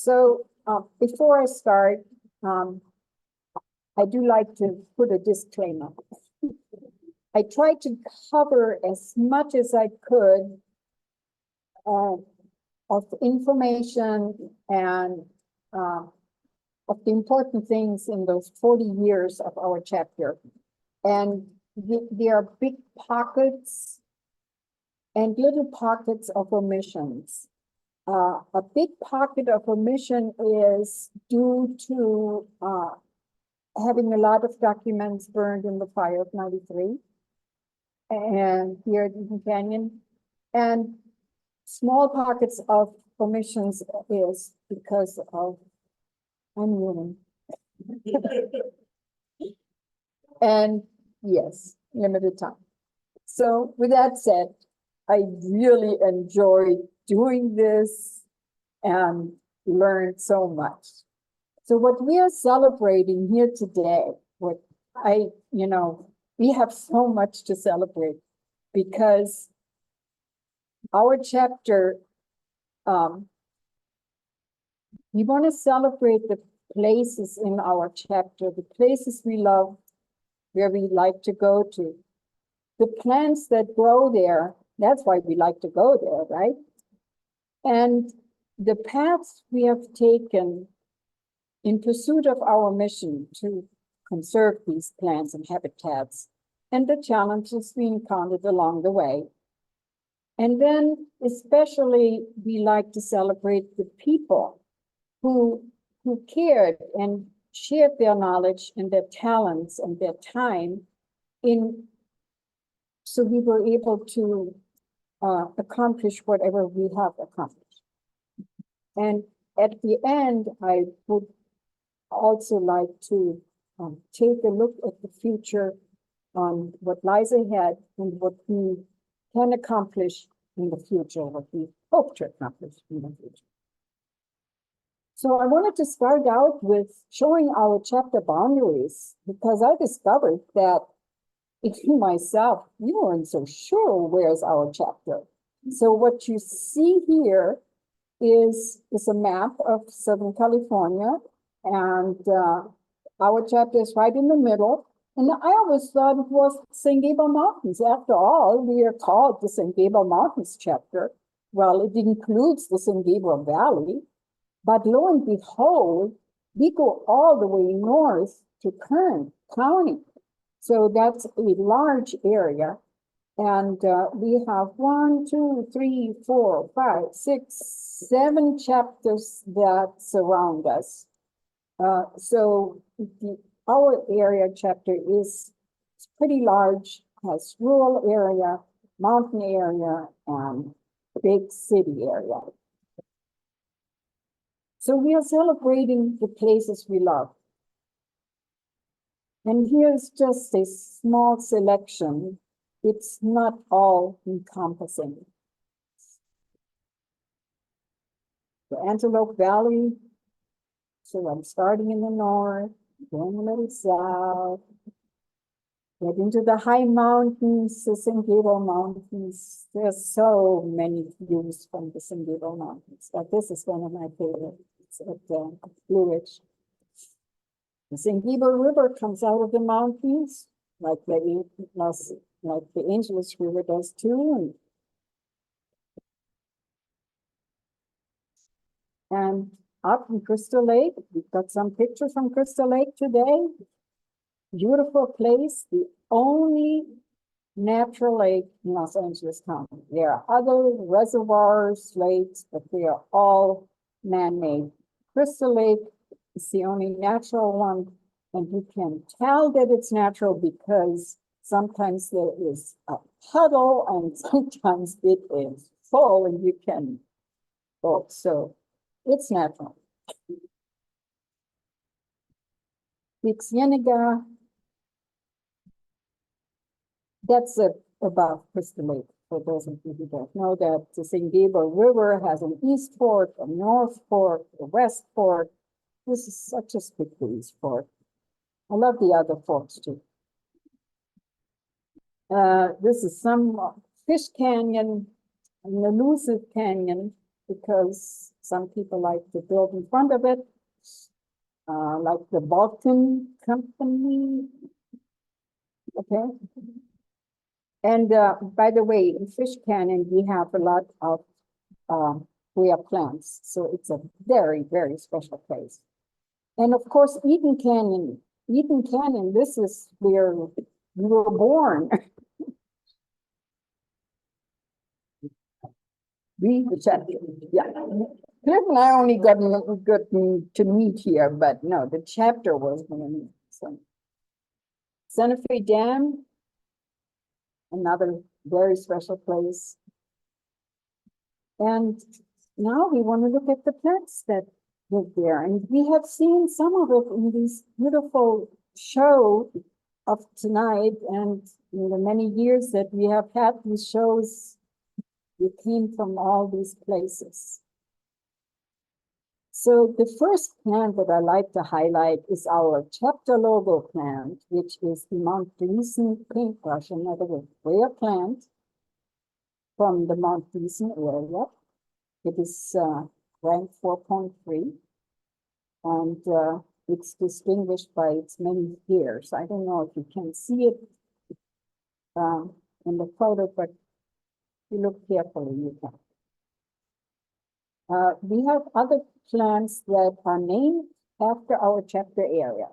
So before I start, I do like to put a disclaimer. I tried to cover as much as I could of information and of the important things in those 40 years of our chapter. And there are big pockets and little pockets of omissions. A big pocket of omission is due to having a lot of documents burned in the fire of '93 and here at Eaton Canyon. And small pockets of omissions is because of I'm human. And yes, limited time. So with that said, I really enjoyed doing this and learned so much. So what we are celebrating here today, we have so much to celebrate because our chapter, we want to celebrate the places in our chapter, the places we love, where we like to go to, the plants that grow there. That's why we like to go there, right? And the paths we have taken in pursuit of our mission to conserve these plants and habitats, and the challenges we encountered along the way. And then especially we like to celebrate the people who cared and shared their knowledge and their talents and their time so we were able to accomplish whatever we have accomplished. And at the end, I would also like to take a look at the future on what lies ahead and what we can accomplish in the future, what we hope to accomplish in the future. So I wanted to start out with showing our chapter boundaries because I discovered that in myself, we weren't so sure where's our chapter. So what you see here is a map of Southern California, and our chapter is right in the middle. And I always thought it was San Gabriel Mountains. After all, we are called the San Gabriel Mountains Chapter. Well, it includes the San Gabriel Valley, but lo and behold, we go all the way north to Kern County. So that's a large area. And we have 1, 2, 3, 4, 5, 6, 7 chapters that surround us. So our area chapter is pretty large, has rural area, mountain area, and big city area. So we are celebrating the places we love. And here's just a small selection. It's not all encompassing. The Antelope Valley. So I'm starting in the north, going a little south, get into the high mountains, the San Gabriel Mountains. There's so many views from the San Gabriel Mountains, but this is one of my favorites. It's at Blue Ridge. The San Gabriel River comes out of the mountains, like the Angeles River does too. And up in Crystal Lake, we've got some pictures from Crystal Lake today. Beautiful place, the only natural lake in Los Angeles County. There are other reservoirs, lakes, but they are all man-made. Crystal Lake is the only natural one, and you can tell that it's natural because sometimes there is a puddle and sometimes it is full and you can go. So it's natural. Big Cienega, that's above Crystal Lake. For those of you who don't know that the San Gabriel River has an east fork, a north fork, a west fork. This is such a spectacular fork. I love the other forks too. This is some Fish Canyon, an elusive canyon, because Some people like to build in front of it, like the Balkan Company. Okay. And by the way, in Fish Canyon, we have a lot of rare plants. So it's a very, very special place. And of course, Eden Canyon. Eden Canyon, this is where we were born. Yeah. Cliff and I only got to meet here, but no, the chapter was going to meet. So. Santa Fe Dam, another very special place. And now we want to look at the plants that live there. And we have seen some of it in this beautiful show of tonight. And in the many years that we have had these shows, we came from all these places. So the first plant that I like to highlight is our chapter logo plant, which is the Mount Gleason paintbrush, another rare plant from the Mount Gleason area. It is ranked 4.3, and it's distinguished by its many hairs. I don't know if you can see it in the photo, but if you look carefully, you can. We have other plants that are named after our chapter area.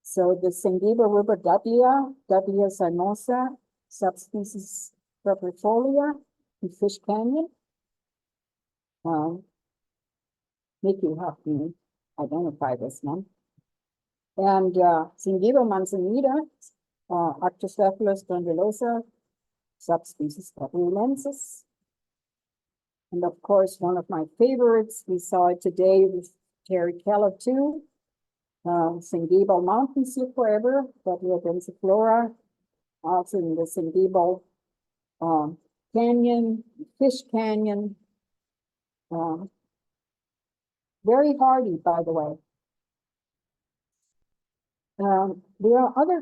So the San Gabriel River Dahlia, Dahlia cymosa, subspecies Purplifolia in Fish Canyon. Mickey helped me identify this one. And San Gabriel manzanita, Arctocephalus glandulosa, subspecies Gabriulensis. And of course, one of my favorites, we saw it today with Terry Keller too. San Gabriel Mountains live forever, Dahlia densiflora, also in the San Gabriel Canyon, Fish Canyon. Very hardy, by the way. There are other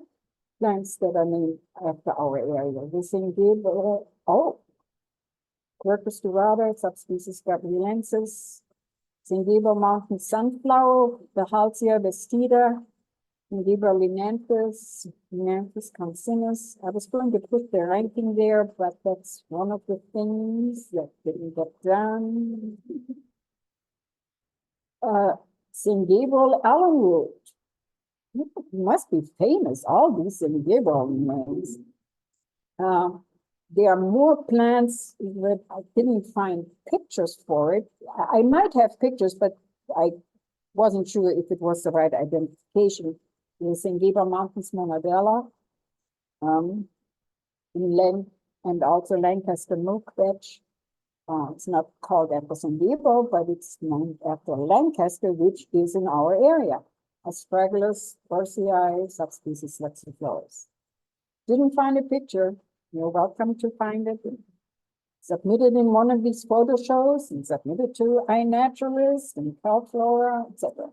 plants that are named after our area. The San Gabriel, Quercus dorata, subspecies Gabriulensis, San Gabriel Mountain sunflower, the Halcyon vestida, San Gabriel linanthus, Linanthus concinus. I was going to put the ranking there, but that's one of the things that didn't get done. San Gabriel allenwood. You must be famous, all these San Gabriel names. There are more plants that I didn't find pictures for it. I might have pictures, but I wasn't sure if it was the right identification. The San Gabriel Mountains monadella, and also Lancaster milk vetch. It's not called after San Gabriel, but it's named after Lancaster, which is in our area. Astragalus dorsii, subspecies lexiflorus. Didn't find a picture. You're welcome to find it. Submitted in one of these photo shows and submitted to iNaturalist and CalFlora, etc.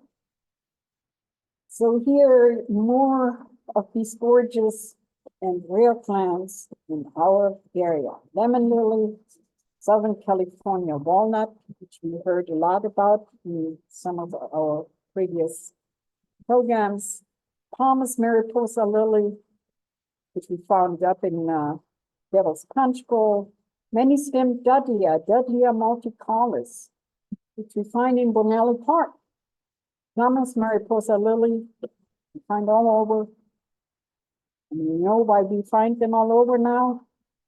So here, more of these gorgeous and rare plants in our area. Lemon lily, Southern California walnut, which we heard a lot about in some of our previous programs. Palmas mariposa lily, which we found up in Devil's Punch Bowl. Many stem Dahlia, Dahlia multicaulis, which we find in Bonelli Park. Palmas mariposa lily, we find all over. And you know why we find them all over now?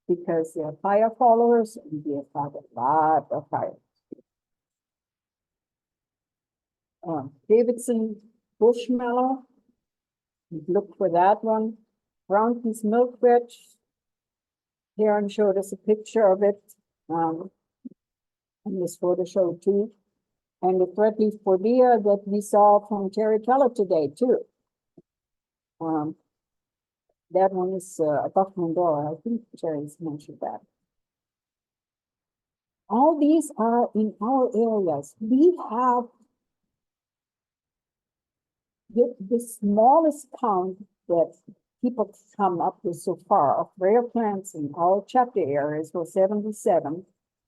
Because they're fire followers, and we have had a lot of fire. Davidson bushmallow, look for that one. Brownton's milk vetch. Karen showed us a picture of it in this photo show too. And the threadleaf bordea that we saw from Terry Keller today too. That one is above Mandora. I think Terry's mentioned that. All these are in our areas. We have the smallest count that people come up with so far of rare plants in our chapter areas was 77.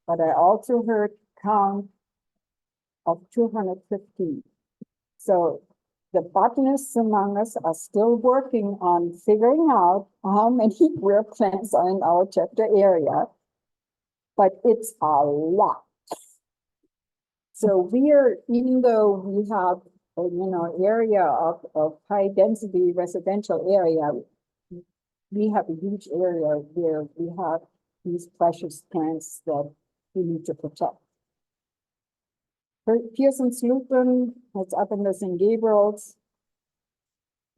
But I also heard count of 215. So the botanists among us are still working on figuring out how many rare plants are in our chapter area, but it's a lot. So even though we have area of high density residential area, we have a huge area where we have these precious plants that we need to protect. Pearson's lupin, it's up in the San Gabriels.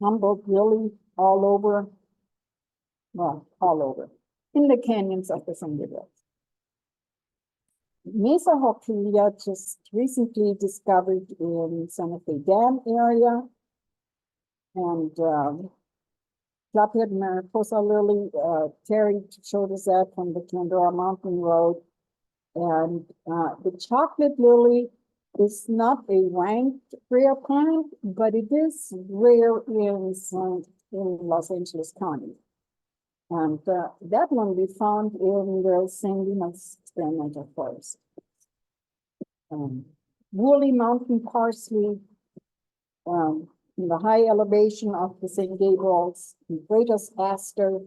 Humboldt lily all over, well, all over, in the canyons of the San Gabriel. Mesa Hopelia just recently discovered in Santa Fe Dam area. And Clubhead Mariposa lily, Terry showed us that from the Glendora Mountain Road. And the chocolate lily is not a ranked rare plant, but it is rare in Los Angeles County. And that one we found in the San Dimas experimental forest. Woolly mountain parsley in the high elevation of the St. Gabriel's, the greatest aster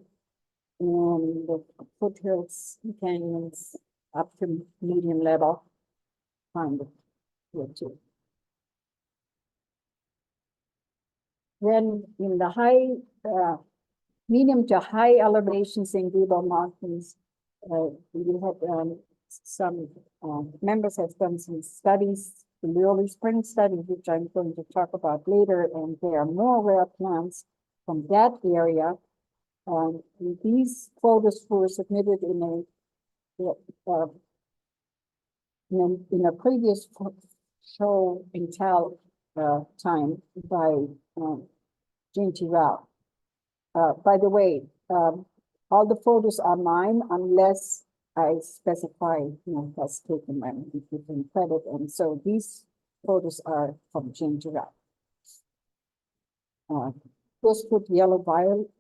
in the foothills canyons up to medium level, kind of here too. Then in the high, medium to high elevation St. Gabriel Mountains, we have some members have done some studies, the early spring study, which I'm going to talk about later, and there are more rare plants from that area. These photos were submitted in a previous show and tell time by Jane T. Rao. By the way, all the photos are mine unless I specify who has taken them, given credit, and so these photos are from Jane T. Rao. First put yellow violet.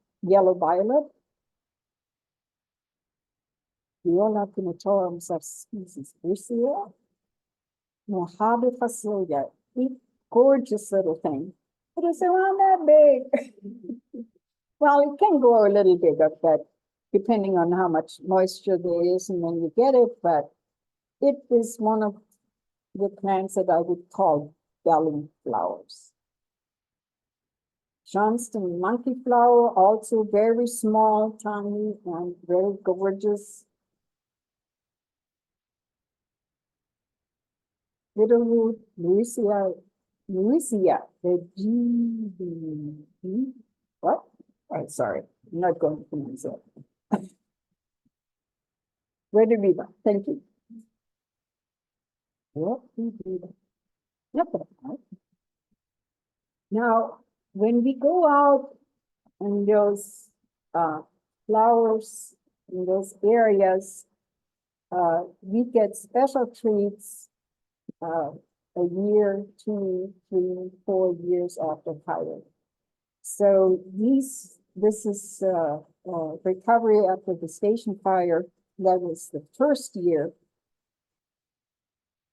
Viola pinatorum subspecies Lucia. Mojave facilia, gorgeous little thing. It is around that big. Well, it can grow a little bigger, but depending on how much moisture there is and when you get it, but it is one of the plants that I would call belly flowers. Johnston monkey flower, also very small, tiny, and very gorgeous. Bitterroot, Louisia, the G, what? Oh, sorry, I'm not going to pronounce it. Ready, Viva, thank you. Now, when we go out in those flowers in those areas, we get special treats a year, 2, 3, 4 years after fire. So this is recovery after the station fire. That was the first year.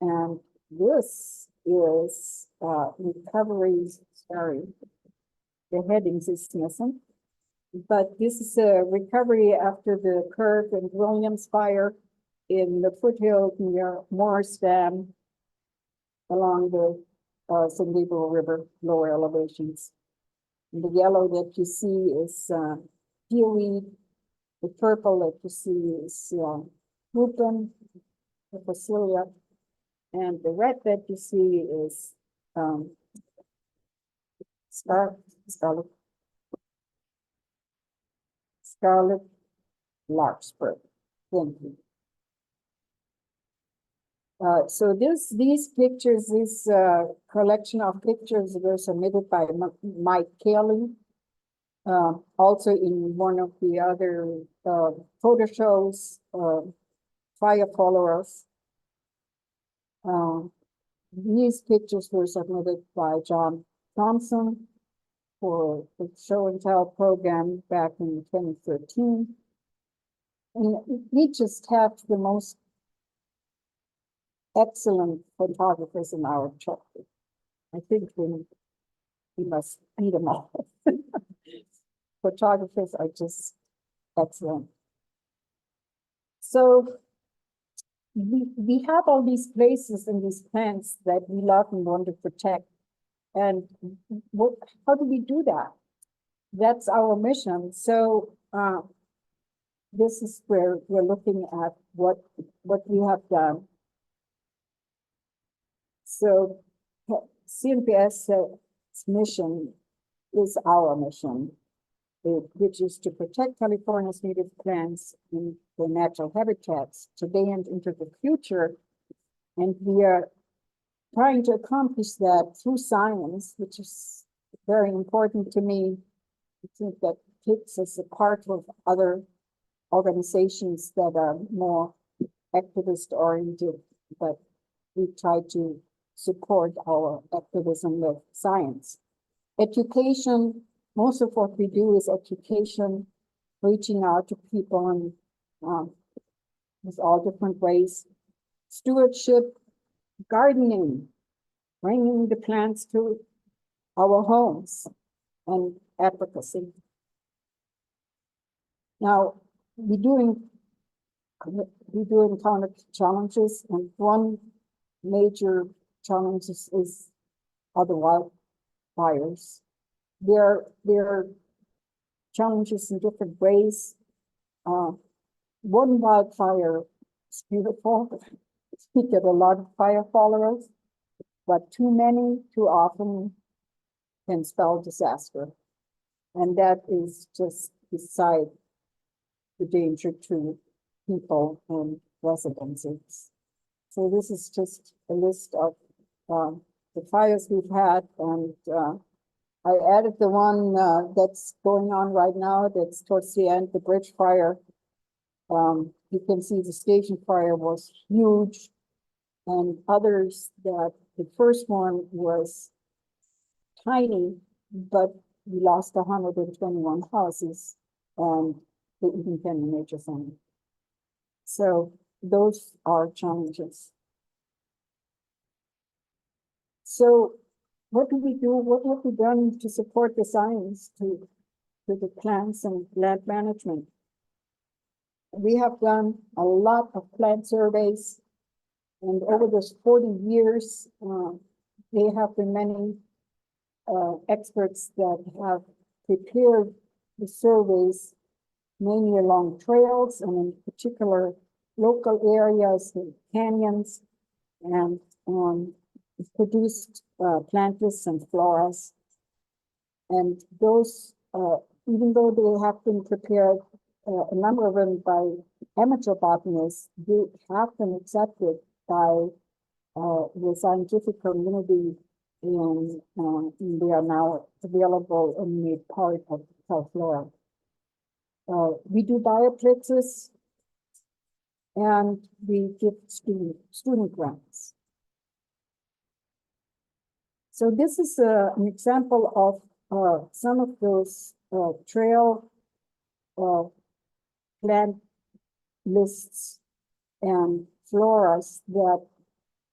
And this is recovery, sorry, the headings is missing. But this is a recovery after the Kirk and Williams fire in the foothill near Morris Dam along the San Gabriel River, lower elevations. And the yellow that you see is peaweed. The purple that you see is lupin, the facilia. And the red that you see is scarlet larkspur. Thank you. So these pictures, this collection of pictures were submitted by Mike Kelly. Also in one of the other photo shows, Fire Followers. These pictures were submitted by John Thompson for the show and tell program back in 2013. And we just have the most excellent photographers in our chapter. I think we must beat them all. Photographers are just excellent. So we have all these places and these plants that we love and want to protect. And how do we do that? That's our mission. So this is where we're looking at what we have done. So CNPS's mission is our mission, which is to protect California's native plants in their natural habitats today and into the future. And we are trying to accomplish that through science, which is very important to me. I think that takes us apart with other organizations that are more activist oriented, but we try to support our activism with science. Education, most of what we do is education, reaching out to people in with all different ways. Stewardship, gardening, bringing the plants to our homes, and advocacy. Now, we do encounter challenges, and one major challenge are the wildfires. There are challenges in different ways. One wildfire is beautiful. We get a lot of fire followers, but too many, too often can spell disaster. And that is just beside the danger to people and residences. So this is just a list of the fires we've had, and I added the one that's going on right now, that's towards the end, the bridge fire. You can see the station fire was huge, and others that the first one was tiny, but we lost 121 houses and the Eden County Nature Center. So those are challenges. So what do we do? What have we done to support the science to the plants and land management? We have done a lot of plant surveys, and over those 40 years, there have been many experts that have prepared the surveys, mainly along trails and in particular local areas and canyons, and produced plant lists and floras. And those, even though they have been prepared, a number of them by amateur botanists, they have been accepted by the scientific community, and they are now available and made part of Flora. We do bioplaces, and we give student grants. So this is an example of some of those trail plant lists and floras that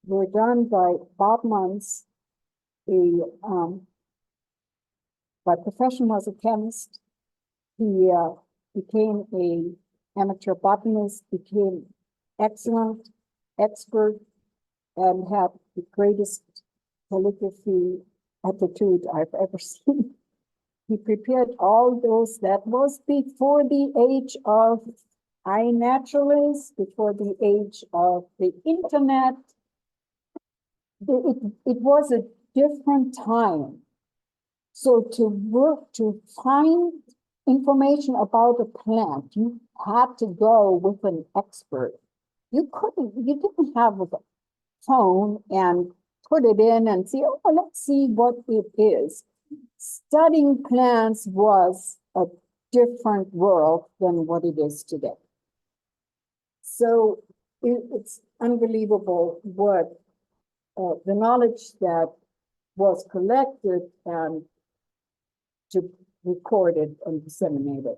were done by Bob Munz, by profession was a chemist. He became an amateur botanist, became excellent expert, and had the greatest calligraphy aptitude I've ever seen. He prepared all those. That was before the age of iNaturalist, before the age of the internet. It was a different time. So to find information about a plant, you had to go with an expert. You didn't have a phone and put it in and see, oh, let's see what it is. Studying plants was a different world than what it is today. So it's unbelievable what the knowledge that was collected and to recorded and disseminated.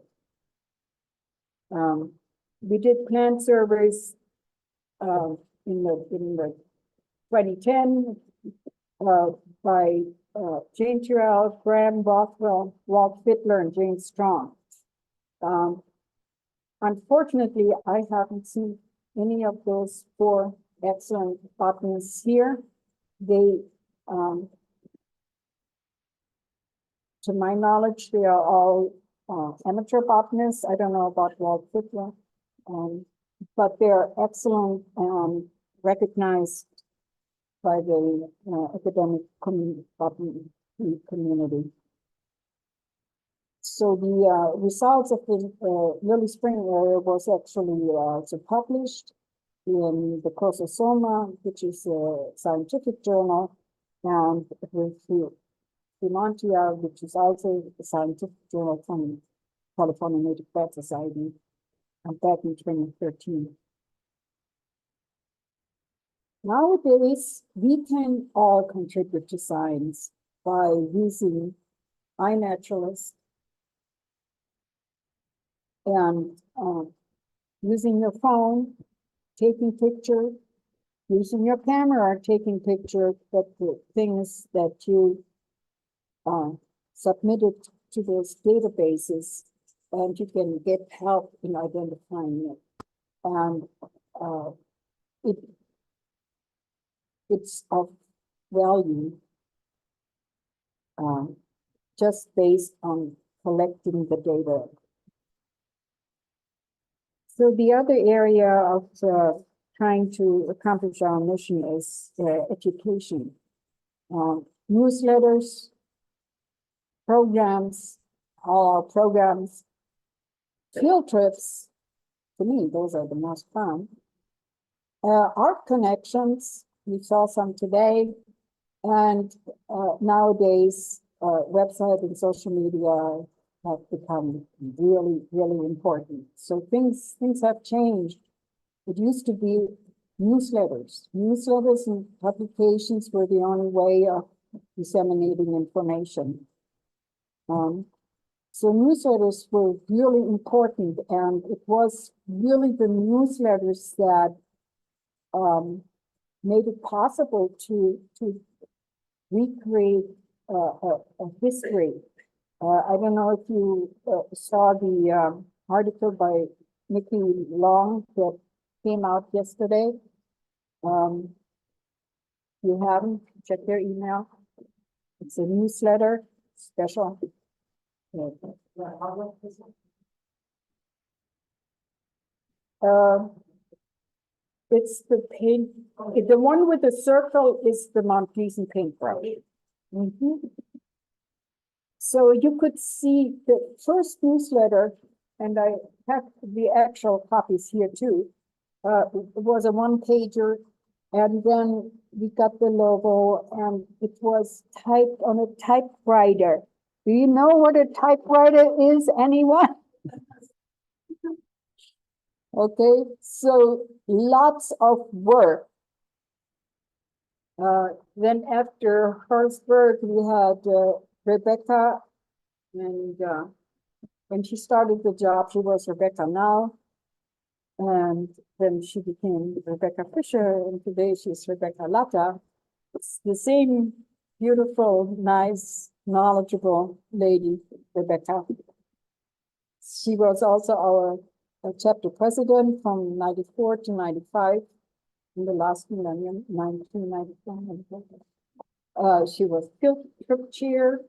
We did plant surveys in the 2010, by Jane Turrell, Graham Bothwell, Walt Fittler, and Jane Strong. Unfortunately, I haven't seen any of those four excellent botanists here. They, to my knowledge, they are all amateur botanists. I don't know about Walt Fittler, but they're excellent and recognized by the academic botany community. So the results of the early spring area was actually published in the Prososoma, which is a scientific journal, and with Humantia, which is also a scientific journal from California Native Plant Society, back in 2013. Nowadays, we can all contribute to science by using iNaturalist and using your phone, taking pictures, using your camera, taking pictures of the things that you submitted to those databases, and you can get help in identifying it. And it's of value just based on collecting the data. So the other area of trying to accomplish our mission is education. Newsletters, programs, all our programs, field trips, to me, those are the most fun. Art connections, we saw some today, and nowadays, website and social media have become really, really important. So things have changed. It used to be newsletters. Newsletters and publications were the only way of disseminating information. So newsletters were really important, and it was really the newsletters that made it possible to recreate a history. I don't know if you saw the article by Nikki Long that came out yesterday. You haven't, check your email. It's a newsletter, special. It's the paint, the one with the circle is the Mount Pleasant paintbrush. So you could see the first newsletter, and I have the actual copies here too. It was a one-pager, and then we got the logo, and it was typed on a typewriter. Do you know what a typewriter is, anyone? Okay, so lots of work. Then after Herzberg, we had Rebecca, and when she started the job, she was Rebecca now, and then she became Rebecca Fisher, and today she's Rebecca Latta. It's the same beautiful, nice, knowledgeable lady, Rebecca. She was also our chapter president from 94 to 95 in the last millennium, 1994. She was field trip chair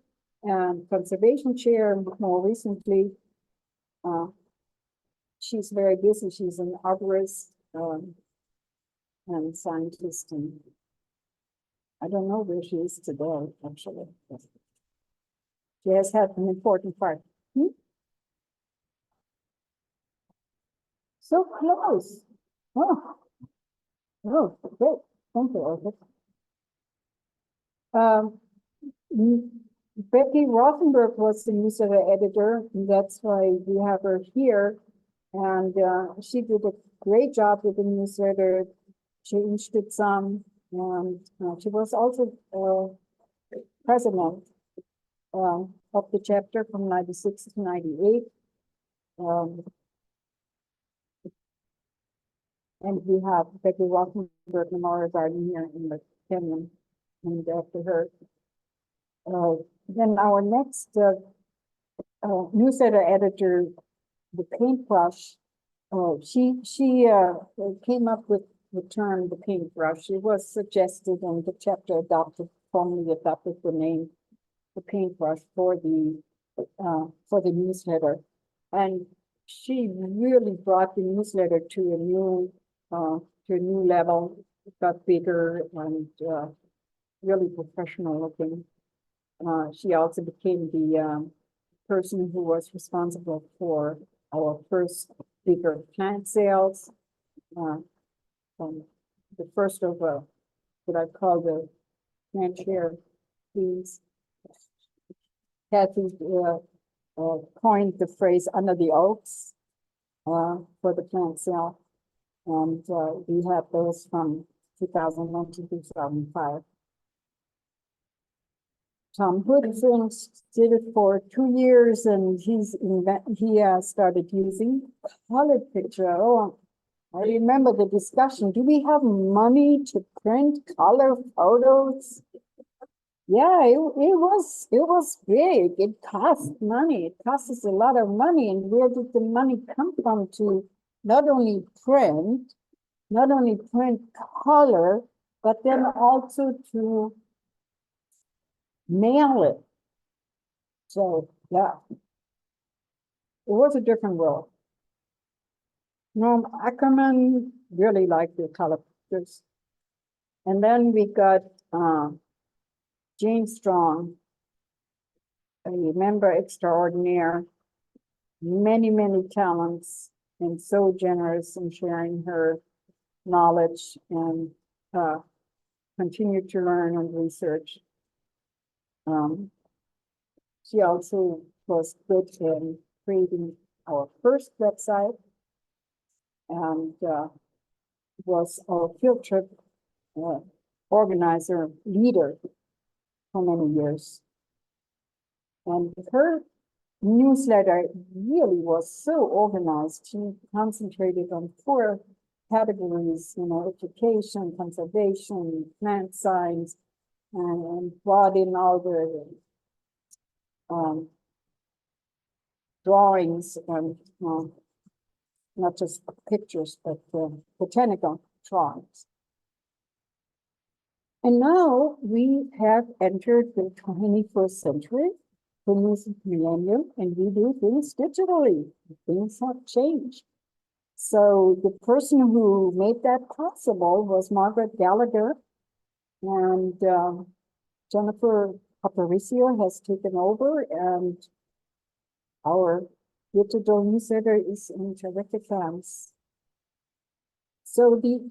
and conservation chair, and more recently, she's very busy. She's an arborist and scientist, and I don't know where she is today, actually. She has had an important part. So close. Oh, great. Thank you, Olga. Becky Rothenberg was the newsletter editor, and that's why we have her here. And she did a great job with the newsletter, changed it some, and she was also president of the chapter from 96 to 98. And we have Becky Rothenberg Memorial Garden here in the Canyon, named after her. Then our next newsletter editor, the paintbrush, she came up with the term the paintbrush. It was suggested and the chapter formally adopted the name the paintbrush for the newsletter. And she really brought the newsletter to a new level. It got bigger and really professional looking. She also became the person who was responsible for our first bigger plant sales. The first of what I call the plant share fees. Kathy coined the phrase "under the oaks" for the plant sale, and we had those from 2001 to 2005. Tom Hoodson did it for 2 years, and he started using color picture. Oh, I remember the discussion. Do we have money to print color photos? Yeah, it was big. It cost money. It cost us a lot of money. And where did the money come from to not only print color, but then also to mail it. So yeah, it was a different world. Norm Ackerman really liked the color pictures. And then we got Jane Strong, a member extraordinaire, many talents, and so generous in sharing her knowledge and continue to learn and research. She also was good in creating our first website and was our field trip organizer, leader for many years. And her newsletter really was so organized. She concentrated on 4 categories, education, conservation, plant science, and brought in all the drawings and not just pictures, but botanical drawings. And now we have entered the 21st century, the new millennium, and we do things digitally. Things have changed. So the person who made that possible was Margaret Gallagher, and Jennifer Aparicio has taken over, and our digital newsletter is in terrific hands. So the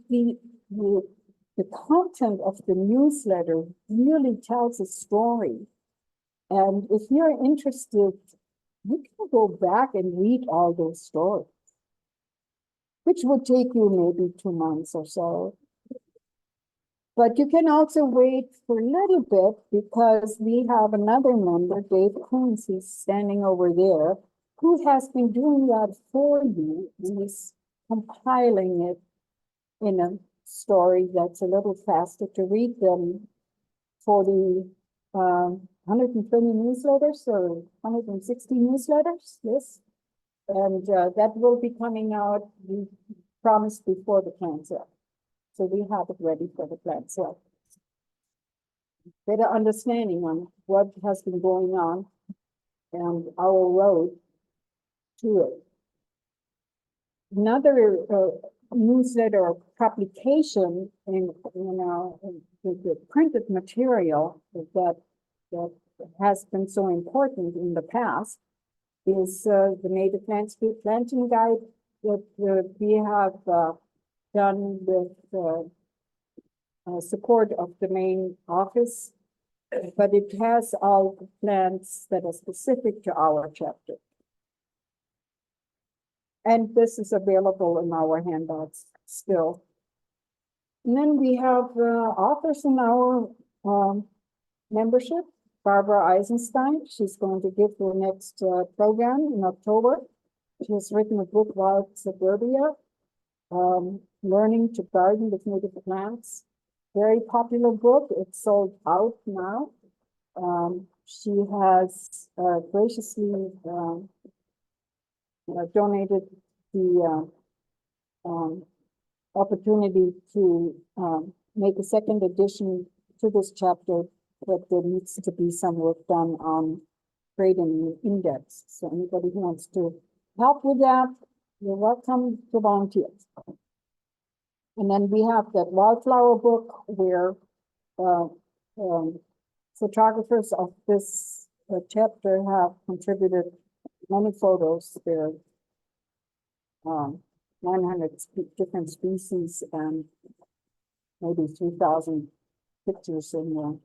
content of the newsletter really tells a story. And if you're interested, you can go back and read all those stories, which would take you maybe 2 months or so. But you can also wait for a little bit because we have another member, Dave Coons, who's standing over there, who has been doing that for you. He's compiling it in a story that's a little faster to read than for the 120 newsletters or 160 newsletters, yes. And that will be coming out, we promised, before the plant sale. So we have it ready for the plant sale. Better understanding on what has been going on and our road to it. Another newsletter publication in the printed material that has been so important in the past is the Native Landscape Planting Guide that we have done with support of the main office, but it has all the plants that are specific to our chapter. And this is available in our handouts still. And then we have authors in our membership. Barbara Eisenstein, she's going to give the next program in October. She has written a book about suburbia, learning to garden with native plants. very popular book. It's sold out now. She has graciously donated the opportunity to make a second edition to this chapter, but there needs to be some work done on creating an index. So anybody who wants to help with that, you're welcome to volunteer. And then we have that wildflower book where photographers of this chapter have contributed many photos. There are 900 different species and maybe 3,000 pictures in there.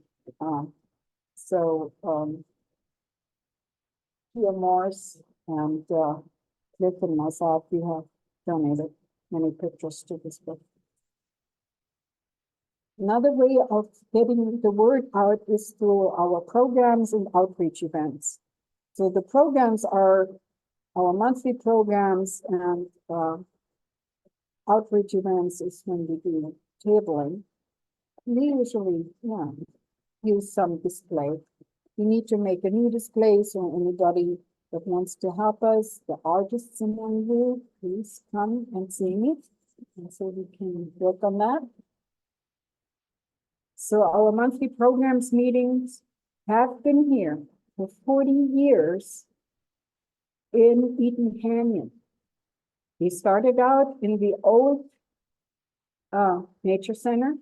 Tia Morse and Cliff and myself, we have donated many pictures to this book. Another way of getting the word out is through our programs and outreach events. So the programs are our monthly programs, and outreach events is when we do tabling. We usually use some display. We need to make a new display, so anybody that wants to help us, the artists among you, please come and see me, and so we can work on that. So our monthly programs meetings have been here for 40 years in Eaton Canyon. We started out in the old Nature Center,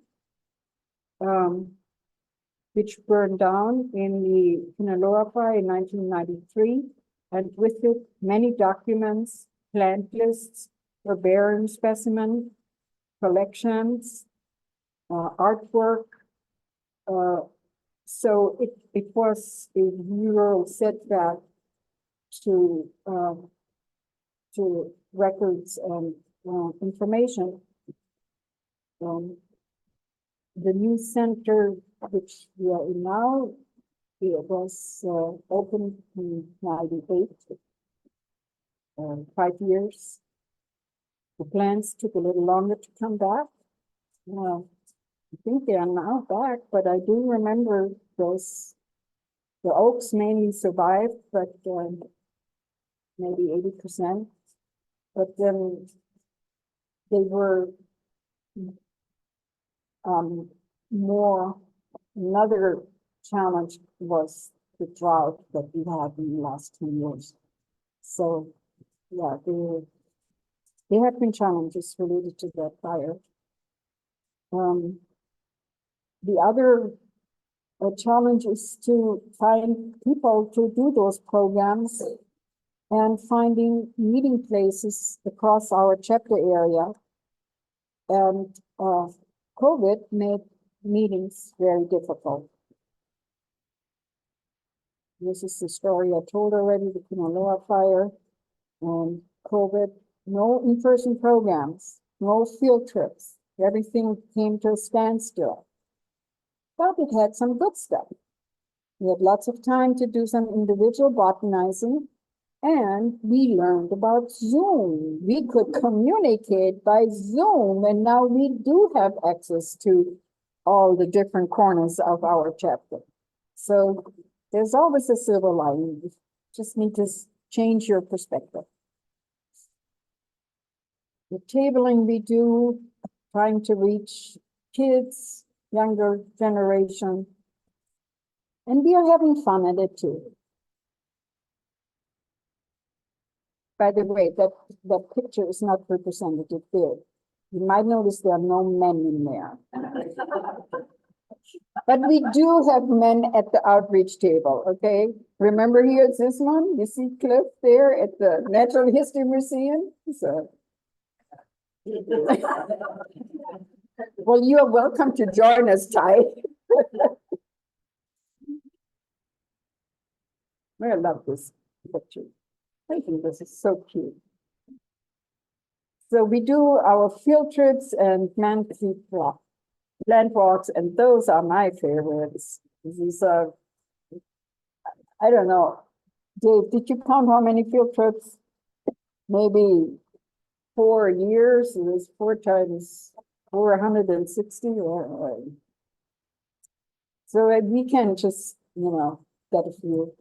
which burned down in the Sinaloa fire in 1993, and with it, many documents, plant lists, herbarium specimen, collections, artwork. So it was a real setback to records and information. The new center, which we are in now, it was opened in 98, 5 years. The plans took a little longer to come back. I think they are now back, but I do remember those. The oaks mainly survived, but maybe 80%. But then they were more. Another challenge was the drought that we had in the last 10 years. So, yeah, there have been challenges related to that fire. The other challenge is to find people to do those programs and finding meeting places across our chapter area. And COVID made meetings very difficult. This is the story I told already, the Sinaloa fire and COVID. No in-person programs, no field trips. Everything came to a standstill. But it had some good stuff. We had lots of time to do some individual botanizing, and we learned about Zoom. We could communicate by Zoom, and now we do have access to all the different corners of our chapter. So there's always a silver lining. You just need to change your perspective. The tabling we do, trying to reach kids, younger generation, and we are having fun at it too. By the way, that picture is not representative there. You might notice there are no men in there. But we do have men at the outreach table, okay? Remember here's this one? You see Cliff there at the Natural History Museum? So. Well, you are welcome to join us, Ty. I love this picture. I think this is so cute. So we do our field trips and land walks, and those are my favorites. These are, I don't know. Dave, did you count how many field trips? Maybe 4 years. It was 4 times over 160 so we can just, get a few.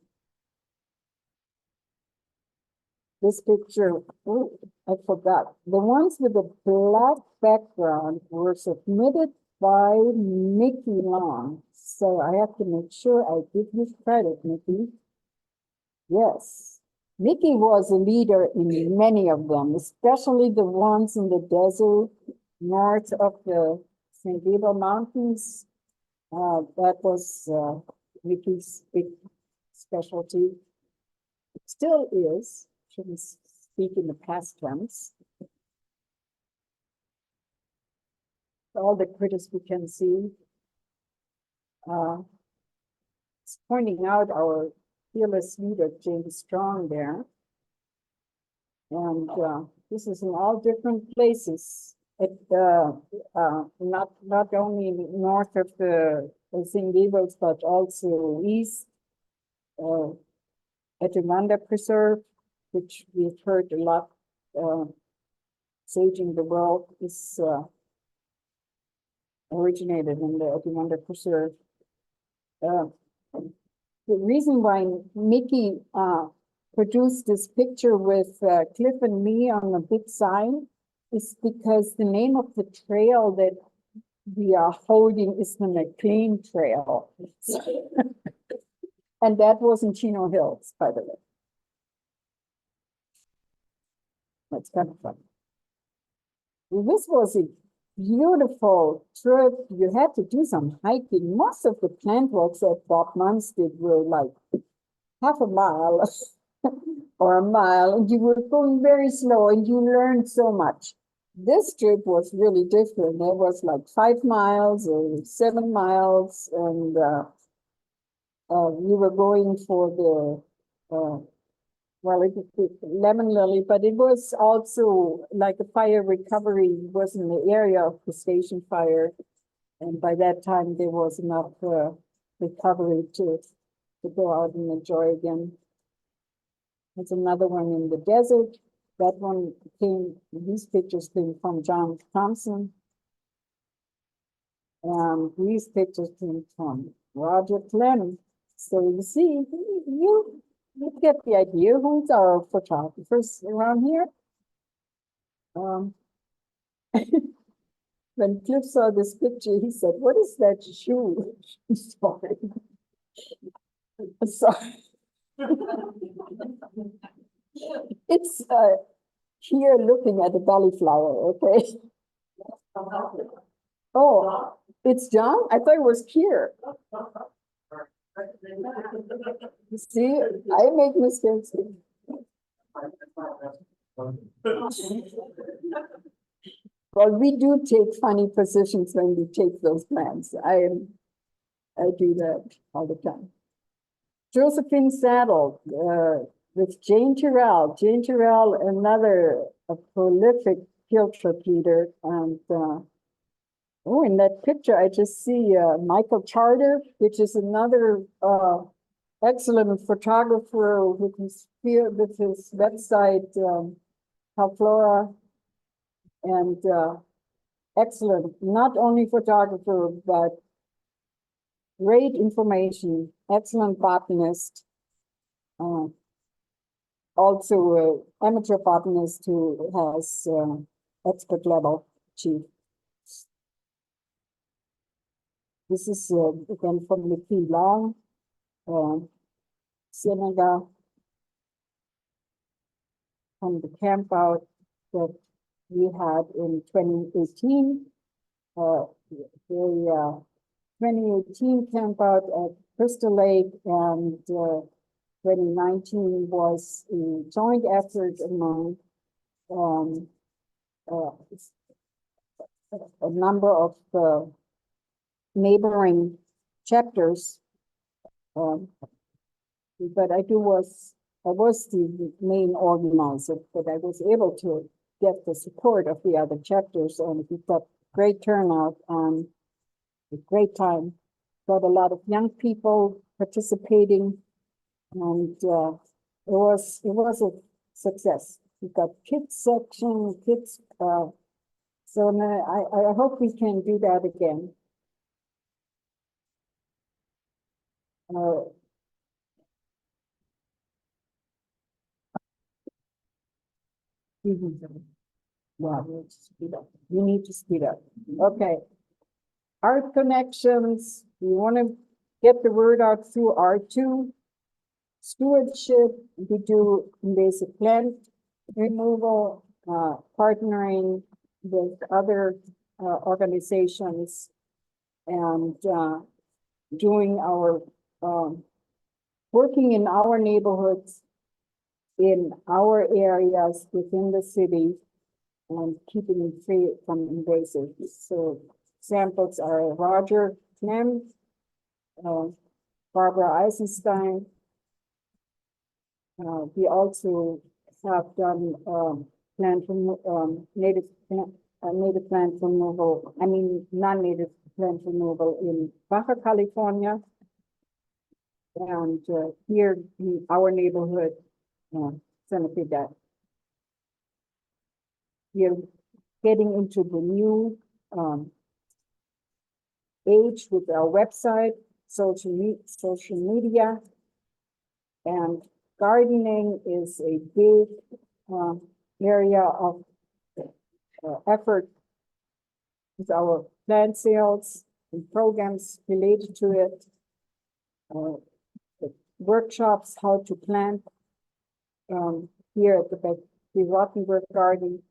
This picture, oh, I forgot. The ones with the black background were submitted by Mickey Long. So I have to make sure I give you credit, Mickey. Yes. Mickey was a leader in many of them, especially the ones in the desert north of the San Gabriel Mountains. That was Mickey's big specialty. It still is. Shouldn't speak in the past tense. All the critters we can see. It's pointing out our fearless leader, James Strong there. And this is in all different places. Not only north of the San Gabriels, but also east at the Wanda Preserve, which we've heard a lot. Saging the World is originated in the Wanda Preserve. The reason why Mickey produced this picture with Cliff and me on the big sign is because the name of the trail that we are holding is the McLean Trail. And that was in Chino Hills, by the way. That's kind of fun. This was a beautiful trip. You had to do some hiking. Most of the plant walks that Bob Munns did were like half a mile or a mile, and you were going very slow and you learned so much. This trip was really different. It was like 5 miles or 7 miles, and we were going for the lemon lily, but it was also like a fire recovery. Was in the area of the station fire, and by that time there was enough recovery to go out and enjoy again. There's another one in the desert. That one these pictures came from John Thompson. And these pictures came from Roger Clem. So you see, you get the idea who's our photographers around here. When Cliff saw this picture, he said, "What is that shoe?" Sorry. Sorry. It's here looking at the belly flower, okay? Oh, it's John? I thought it was here. See, I make mistakes. Well, we do take funny positions when we take those plans. I do that all the time. Josephine Saddle with Jane Terrell. Jane Terrell, another prolific field trip leader. And oh, in that picture, I just see Michael Charter, which is another excellent photographer with his website, Halflora, and excellent, not only photographer, but great information, excellent botanist, also an amateur botanist who has expert level achieved. This is again from Mickey Long, Senegal, from the camp out that we had in 2018. The 2018 camp out at Crystal Lake, and 2019 was a joint effort among a number of neighboring chapters. But I was the main organizer, but I was able to get the support of the other chapters, and we got great turnout and a great time. Got a lot of young people participating, and it was a success. We got kids section, kids So I hope we can do that again. Uh, wow, we need to speed up. We need to speed up. Okay. Art connections, we want to get the word out through R2. Stewardship, we do invasive plant removal, partnering with other organizations and doing our working in our neighborhoods, in our areas within the city, and keeping it free from invasives. So examples are Roger Clem, Barbara Eisenstein. We also have done plant native plant removal. I mean, non-native plant removal in Baja California, and here in our neighborhood, Santa Fe. We're getting into the new age with our website, social media, and gardening is a big area of effort with our plant sales and programs related to it. The workshops, how to plant here at the Rottenberg Garden.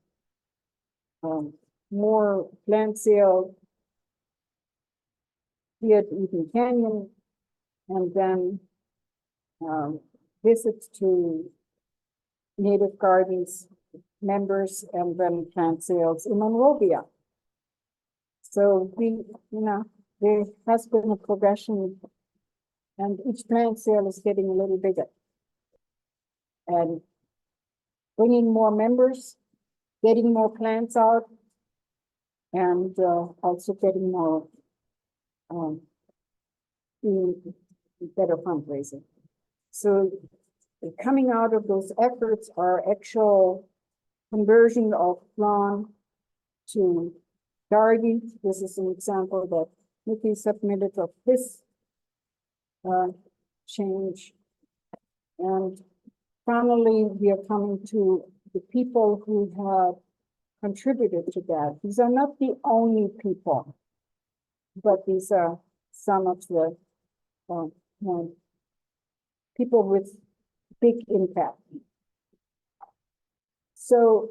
More plant sale here at Eden Canyon, and then visits to Native Gardens members, and then plant sales in Monrovia. So there has been a progression, and each plant sale is getting a little bigger. And bringing more members, getting more plants out, and also getting more better fundraising. So coming out of those efforts are actual conversion of lawn to garden. This is an example that Nikki submitted of this change. And finally, we are coming to the people who have contributed to that. These are not the only people, but these are some of the people with big impact. So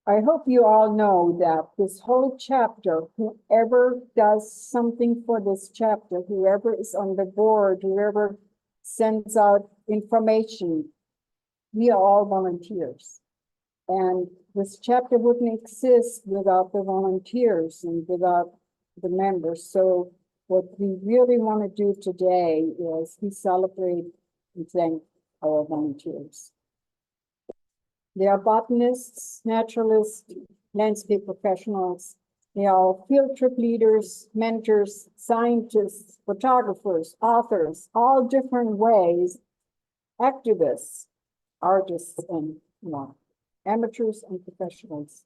I hope you all know that this whole chapter, whoever does something for this chapter, whoever is on the board, whoever sends out information, we are all volunteers. And this chapter wouldn't exist without the volunteers and without the members. So what we really want to do today is we celebrate and thank our volunteers. They are botanists, naturalists, landscape professionals. They are field trip leaders, mentors, scientists, photographers, authors, all different ways, activists, artists, and amateurs and professionals.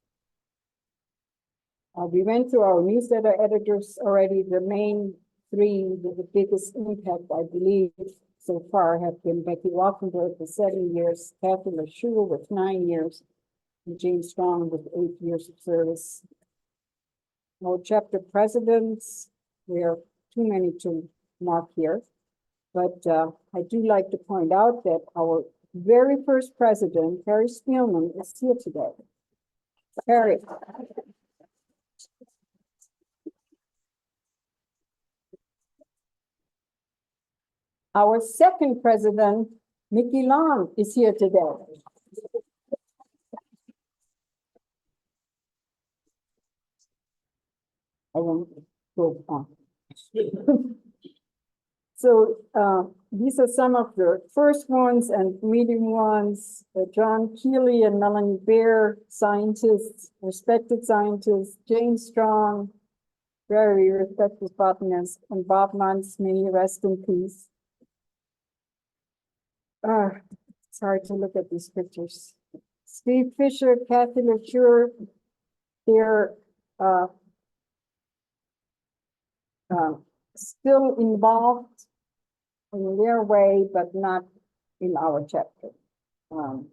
We went through our newsletter editors already. The main three with the biggest impact, I believe, so far have been Becky Rothenberg with 7 years, Kathy LeShue with 9 years, and James Strong with 8 years of service. Our chapter presidents, there are too many to mark here, but I do like to point out that our very first president, Harry Spielman, is here today. Harry. Our second president, Mickey Long, is here today. I won't go on. So these are some of the first ones and medium ones. John Keeley and Melanie Baer, scientists, respected scientists. James Strong, very respected botanist, and Bob Muntz, may he rest in peace. It's hard to look at these pictures. Steve Fisher, Kathy LeCure, they're uh, still involved in their way, but not in our chapter. Um,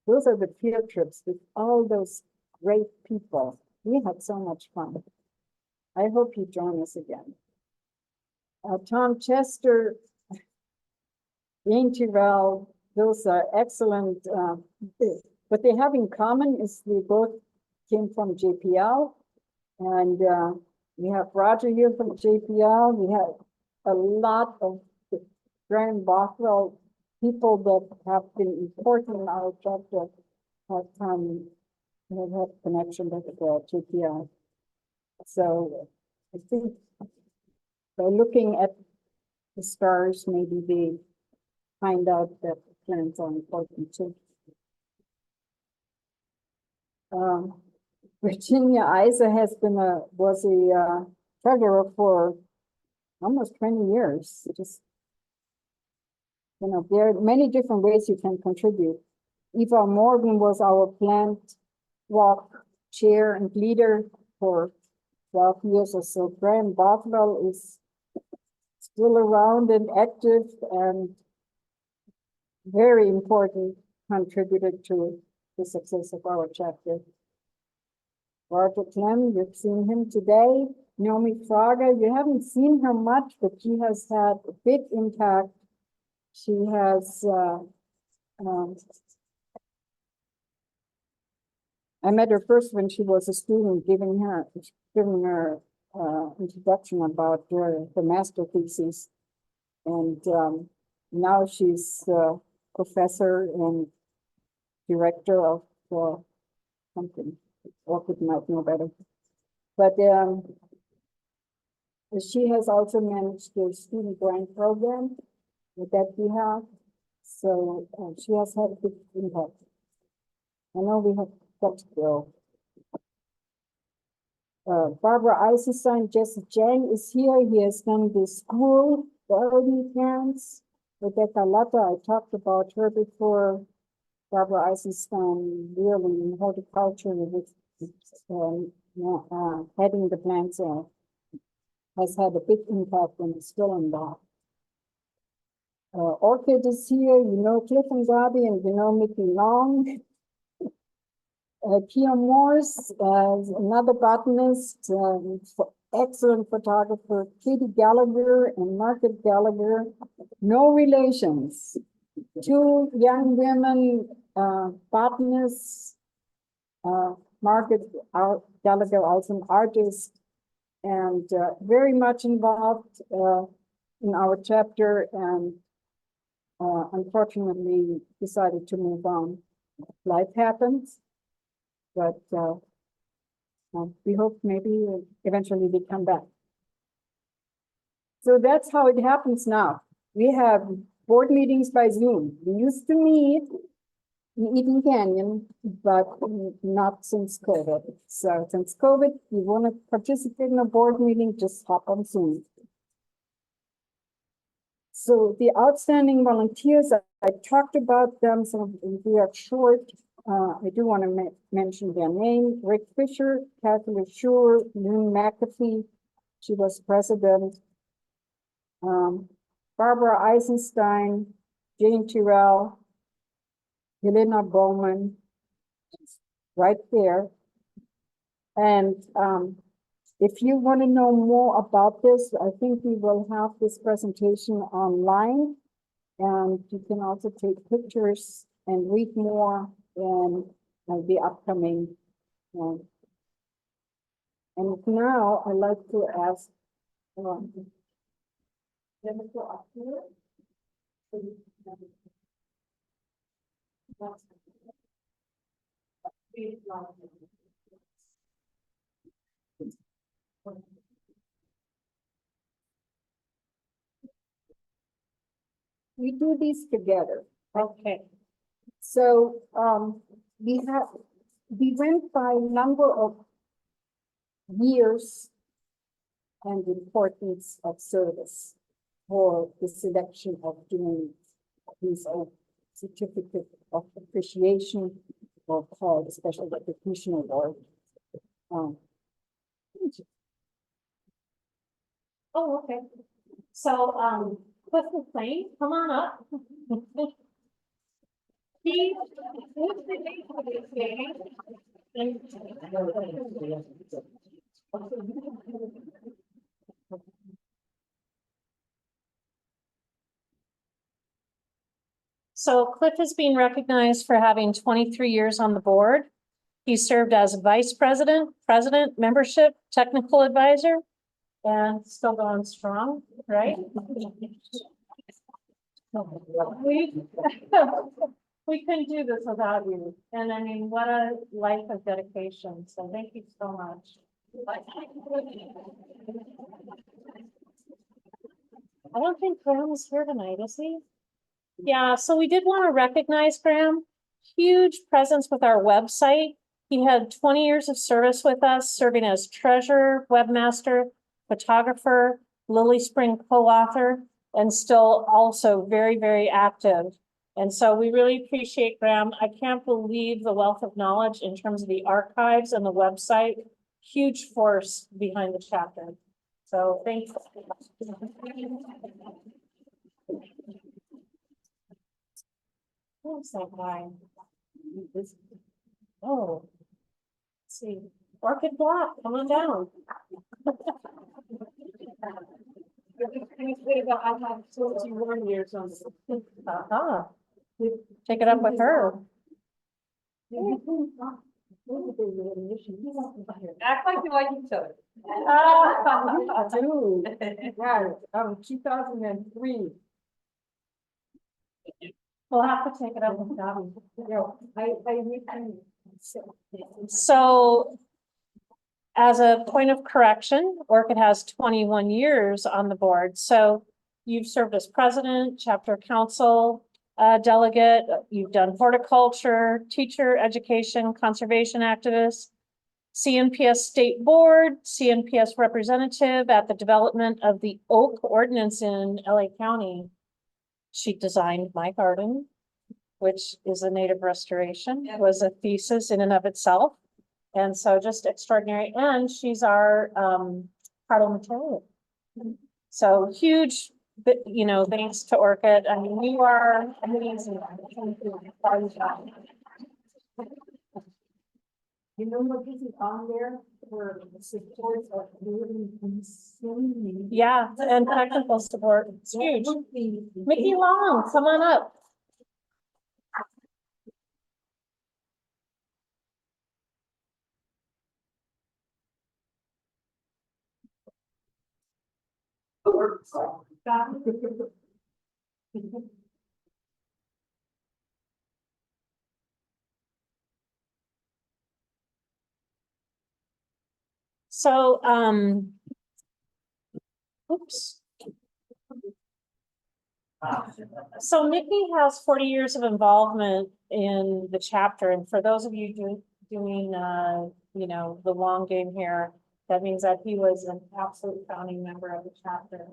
those are the field trips with all those great people. We had so much fun. I hope you join us again. Tom Chester, Jane Tyrell, those are excellent. What they have in common is they both came from JPL, and we have Roger here from JPL. We have a lot of Graham Bothwell people that have been important in our chapter have come and have connection with JPL. So I think by looking at the stars, maybe they find out that the planets are important too. Virginia Isa was a treasurer for almost 20 years. Just, there are many different ways you can contribute. Eva Morgan was our plant walk chair and leader for 12 years or so. Graham Bothwell is still around and active and very important contributor to the success of our chapter. Roger Clem, you've seen him today. Naomi Fraga, you haven't seen her much, but she has had a big impact. She has, I met her first when she was a student, giving her introduction about her master thesis. And now she's professor and director of something. Orchid might know better. But she has also managed the student grant program that we have. So she has had a big impact. I know we have got to go. Barbara Eisenstein, Jesse Jang is here. He has done the school garden plants. Rebecca Latta, I talked about her before. Barbara Eisenstein, really in horticulture with heading the plants has had a big impact and is still involved. Orchid is here, Cliff and Gabi, and Mickey Long. Kia Morse, another botanist, excellent photographer, Katie Gallagher and Margaret Gallagher, no relations. Two young women, botanists, Margaret Gallagher, also an artist, and very much involved in our chapter, and unfortunately decided to move on. Life happens, but we hope maybe eventually they come back. So that's how it happens now. We have board meetings by Zoom. We used to meet in Eden Canyon, but not since COVID. So since COVID, you want to participate in a board meeting, just hop on Zoom. So the outstanding volunteers, I talked about them, so we are short. I do want to mention their name: Rick Fisher, Kathleen Schur, Lynn McAfee. She was president. Barbara Eisenstein, Jane Tyrell, Helena Bowman, right there. And if you want to know more about this, I think we will have this presentation online, and you can also take pictures and read more in the upcoming one. And now I'd like to ask Jennifer up here. We do these together. Okay. So we went by number of years and importance of service for the selection of doing these certificate of appreciation or called Special Recognition Award. Oh, okay. So, Cliff McLean, come on up. He who's the name for this game? So Cliff is being recognized for having 23 years on the board. He served as vice president, president, membership, technical advisor, and still going strong, right? We, we couldn't do this without you. And I mean, what a life of dedication. So thank you so much. I don't think Graham is here tonight, is he? Yeah, so we did want to recognize Graham. Huge presence with our website. He had 20 years of service with us, serving as treasurer, webmaster, photographer, Lily Spring co-author, and still also very, very active. And so we really appreciate Graham. I can't believe the wealth of knowledge in terms of the archives and the website. Huge force behind the chapter. So thanks. Who's that guy? Oh, let's see, Orchid Block, come on down. I have 21 years on this. Take it up with her. Act like you like each other. I do. Yeah, 2003. We'll have to take it up with Gabi. Yeah, So as a point of correction, Orchid has 21 years on the board. So you've served as president, chapter council, delegate, you've done horticulture, teacher, education, conservation activist, CNPS state board, CNPS representative at the development of the oak ordinance in LA County. She designed my garden, which is a native restoration, was a thesis in and of itself. And so just extraordinary. And she's our parliamentarian. So huge, you know, thanks to Orchid. I mean, you are amazing. you know what this is on there for the support of living in Yeah, and technical support. It's huge. Mickey Long, come on up. So, oops. So Mickey has 40 years of involvement in the chapter. And for those of you doing, you know, the long game here, that means that he was an absolute founding member of the chapter.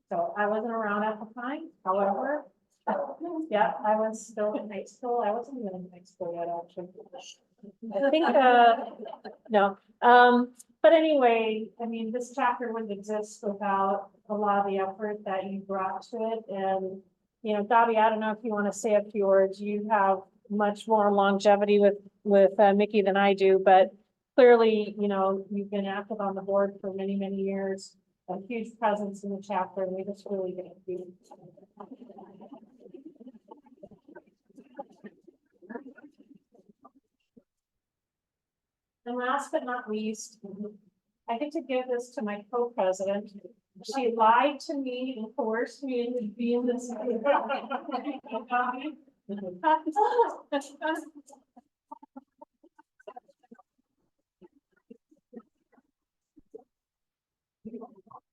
So I wasn't around at the time, however, yeah, I was still in high school. I wasn't even in high school yet, actually. I think, no, but anyway, I mean, this chapter wouldn't exist without a lot of the effort that you brought to it. And, you know, Gabi, I don't know if you want to say a few words. You have much more longevity with Mickey than I do, but clearly, you know, you've been active on the board for many, many years, a huge presence in the chapter, and we just really thank you. And last but not least, I get to give this to my co-president. She lied to me and coerced me into being this.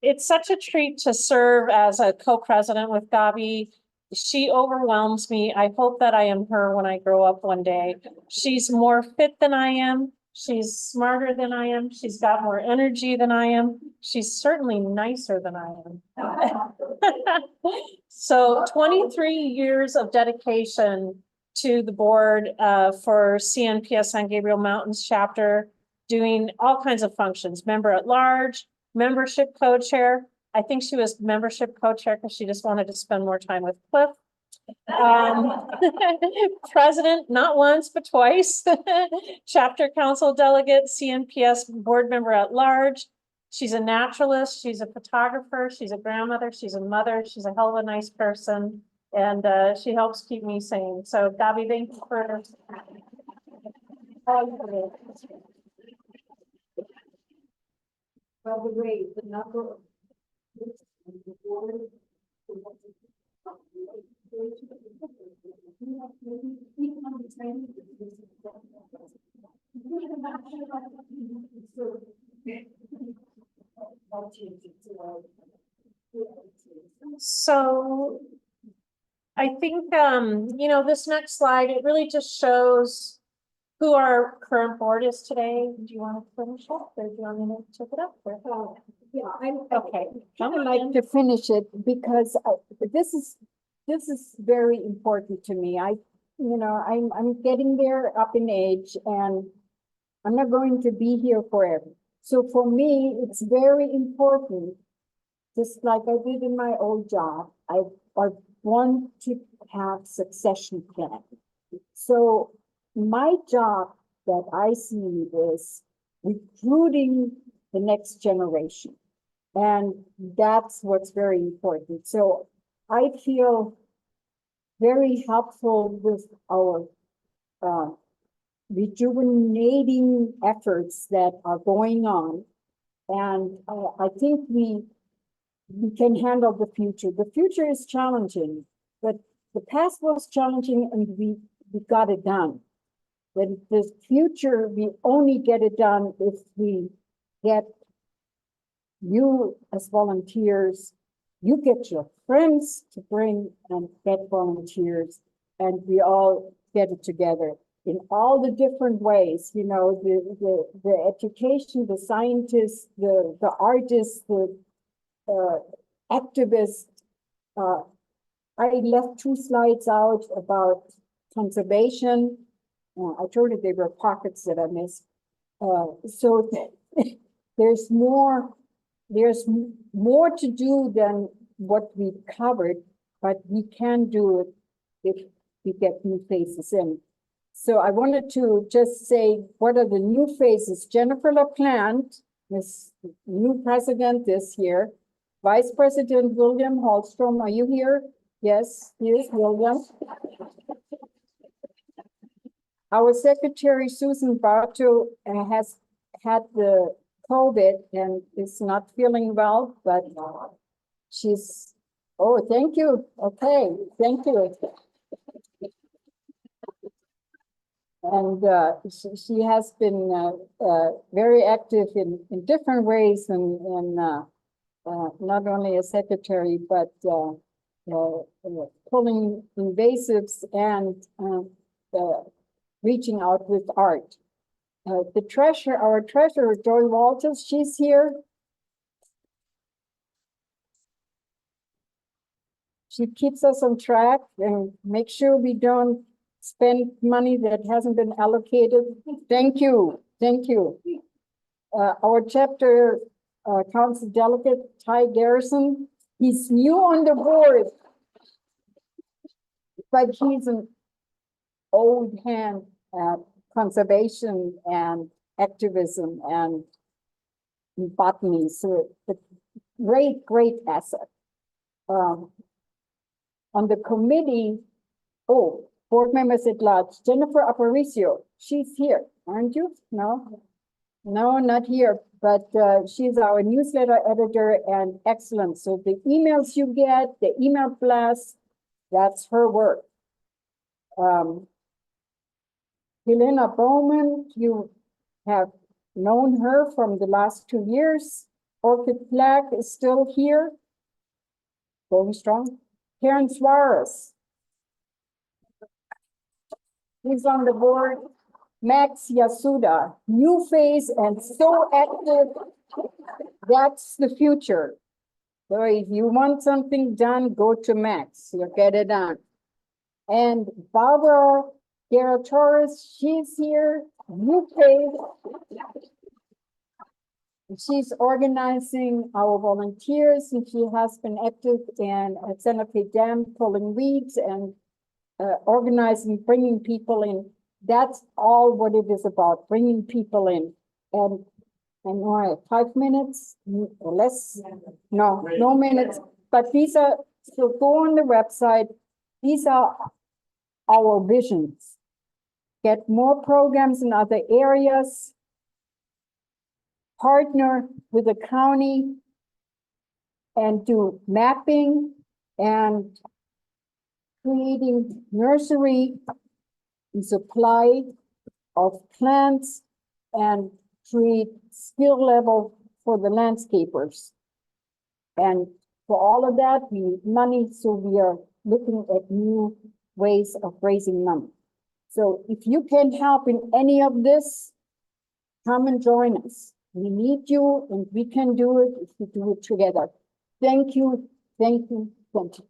It's such a treat to serve as a co-president with Gabi. She overwhelms me. I hope that I am her when I grow up one day. She's more fit than I am. She's smarter than I am. She's got more energy than I am. She's certainly nicer than I am. So 23 years of dedication to the board for CNPS San Gabriel Mountains Chapter, doing all kinds of functions, member at large, membership co-chair. I think she was membership co-chair because she just wanted to spend more time with Cliff. President, not once, but twice. Chapter council delegate, CNPS board member at large. She's a naturalist, she's a photographer, she's a grandmother, she's a mother, she's a hell of a nice person. And she helps keep me sane. So Gabi, thank you for all you do. By the way, the number of. So I think, you know, this next slide, it really just shows who our current board is today. Do you want to finish up or do you want me to take it up? Or- Yeah, Okay. I would like to finish it because this is very important to me. I'm getting there up in age and I'm not going to be here forever. So for me, it's very important, just like I did in my old job, I want to have succession plan. So my job that I see is recruiting the next generation. And that's what's very important. So I feel very helpful with our rejuvenating efforts that are going on. And I think we can handle the future. The future is challenging, but the past was challenging and we got it done. But the future, we only get it done if we get you as volunteers, you get your friends to bring and get volunteers, and we all get it together in all the different ways, you know, the education, the scientists, the artists, the activists. I left 2 slides out about conservation. I told you they were pockets that I missed. So there's more to do than what we covered, but we can do it if we get new faces in. So I wanted to just say, what are the new faces? Jennifer LaPlante, this new president this year. Vice President William Hallstrom, are you here? Yes, here's William. Our secretary, Susan Bartow, has had the COVID and is not feeling well, but she's, oh, thank you. Okay, thank you. And she has been very active in different ways and not only as secretary, but pulling invasives and reaching out with art. Our treasurer, Joy Walters, she's here. She keeps us on track and make sure we don't spend money that hasn't been allocated. Thank you, thank you. Our chapter council delegate, Ty Garrison, he's new on the board, but he's an old hand at conservation and activism and botany, so it's a great asset. On the committee, board members at large, Jennifer Aparicio, she's here, aren't you? No, not here, but she's our newsletter editor and excellent. So the emails you get, the email blast, that's her work. Helena Bowman, you have known her from the last 2 years. Orchid Flag is still here, going strong. Karen Suarez, he's on the board. Max Yasuda, new face and so active. That's the future. So if you want something done, go to Max, you'll get it done. And Barbara Torres, she's here, UK. She's organizing our volunteers, and she has been active in Santa Fe Dam, pulling weeds and organizing, bringing people in. That's all what it is about, bringing people in. And I have 5 minutes or less, no minutes, but these are, so go on the website. These are our visions. Get more programs in other areas. Partner with the county and do mapping and creating nursery and supply of plants and create skill level for the landscapers. And for all of that, we need money, so we are looking at new ways of raising money. So if you can help in any of this, come and join us. We need you, and we can do it if we do it together. Thank you, thank you, thank you.